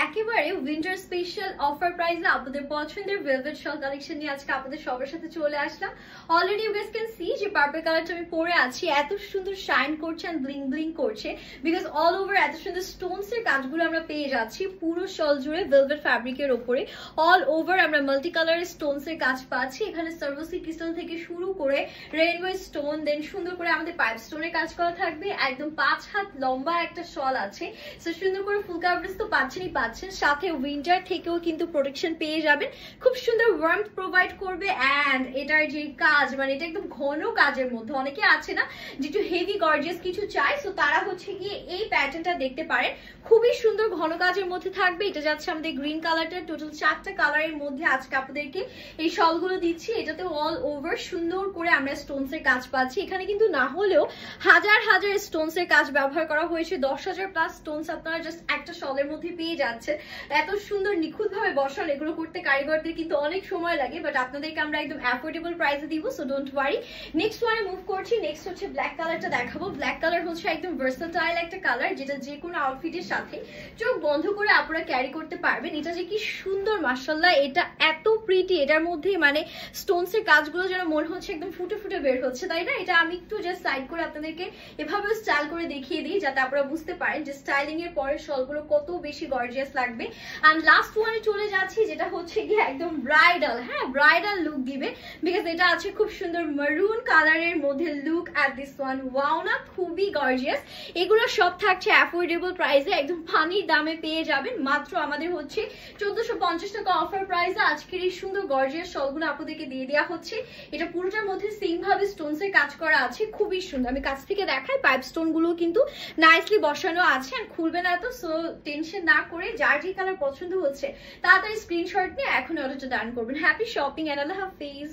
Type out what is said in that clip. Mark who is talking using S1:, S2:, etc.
S1: একেবারে winter special offer প্রাইসে আপনাদের পছন্দের ভেলভেট শল কালেকশন নিয়ে আজকে আপনাদের সবার সাথে চলে আসলাম। Already you guys can see যে পার্পল কালারটা আমি পরে আছি, এত সুন্দর শাইন করছে এন্ড ব্লিং ব্লিং করছে বিকজ অল ওভার এত সুন্দর স্টোনস এর কাজগুলো আমরা পেয়ে যাচ্ছি পুরো শল জুড়ে ভেলভেট ফ্যাব্রিকের উপরে। অল ওভার আমরা মাল্টি কালারের স্টোনস এর কাজ পাচ্ছি। এখানে সার্ভোসি ক্রিস্টাল থেকে শুরু করে রেইনবো স্টোন, দেন সুন্দর করে আমাদের পাইপ স্টোনের কাজ করা থাকবে। একদম 5 হাত লম্বা একটা শল আছে, সো সুন্দর করে ফুল কাভারেজ তো পাচ্ছেনই পাচ্ছেন, সাথে উইন্টার থেকেও কিন্তু প্রোটেকশন পেয়ে যাবেন। খুব সুন্দর ওয়ার্মথ প্রোভাইড করবে অ্যান্ড এটার যে কাজ মানে এটা একদম ঘন কাজের মধ্যে। অনেকে আছে না যে একটু হেভি গর্জিয়াস কিছু চাই, সো তারা হচ্ছে গিয়ে এই প্যাটার্নটা দেখতে পারেন। খুবই সুন্দর ঘন কাজের মধ্যে থাকবে। এটা যাচ্ছে আমাদের গ্রিন কালারটা, টোটাল 4টা কালারের মধ্যে আজকে আপনাদেরকে এই শলগুলো দিচ্ছি। এটাতে অল ওভার সুন্দর করে আমরা স্টোনস এর কাজ পাচ্ছি। এখানে কিন্তু না হলেও হাজার হাজার স্টোনস এর কাজ ব্যবহার করা হয়েছে। 10,000 প্লাস স্টোনস আপনারা জাস্ট একটা শলের মধ্যে পেয়ে যাচ্ছে। এত সুন্দর নিখুঁত ভাবে বসানো, এগুলো করতে কারিগরদের কিন্তু অনেক সময় লাগে, বাট আপনাদেরকে আমরা একদম অ্যাফোর্ডেবল প্রাইসে দিব, সো ডোন্ট ওয়ারি। নেক্সট ওয়ানে মুভ করছি। নেক্সট হচ্ছে ব্ল্যাক কালারটা দেখাবো। ব্ল্যাক কালার হচ্ছে একদম ভার্সাটাইল একটা কালার, যেটা যে কোনো আউটফিটের সাথে চোখ বন্ধ করে আপনারা ক্যারি করতে পারবেন। এটা যে কি সুন্দর মাশাআল্লাহ, এটা এত প্রিটি। এটার মধ্যে মানে স্টোনস এর কাজগুলো যেন মনে হচ্ছে একদম ফুটে ফুটে বের হচ্ছে, তাই না? এটা আমি একটু জাস্ট সাইড করে আপনাদেরকে এভাবে স্টাইল করে দেখিয়ে দিই যাতে আপনারা বুঝতে পারেন যে স্টাইলিং এর পরে শলগুলো কত বেশি গর্জিয়াস লাগবে। এন্ড লাস্ট ওয়ানে চলে যাচ্ছি, যেটা হচ্ছে গিয়ে একদম ব্রাইডাল, হ্যাঁ ব্রাইডাল লুক দিবে বিকজ এটা আছে খুব সুন্দর মারুন কালারের মধ্যে। Look at this one, wow না, খুবই গর্জিয়াস। এগুলো সব থাকছে অ্যাফোর্ডেবল প্রাইসে, একদম ফানির দামে পেয়ে যাবেন। মাত্র আমাদের হচ্ছে 1450 টাকা অফার প্রাইসে আজকের এই সুন্দর গর্জিয়াস শলগুলো আপনাদেরকে দিয়ে দেওয়া হচ্ছে। এটা পুরোটার মধ্যে সেম ভাবে স্টোনস এর কাজ করা আছে, খুবই সুন্দর। আমি কাছ থেকে দেখাই, পাইপ স্টোন গুলো কিন্তু নাইসলি বসানো আছে আর খুলবে না তো, সো টেনশন না করে যার যে কালার পছন্দ হচ্ছে তাড়াতাড়ি স্ক্রিনশট নিয়ে এখন অর্ডারটা ডান করবেন। হ্যাপি শপিং এন্ড আল্লাহ হাফেজ।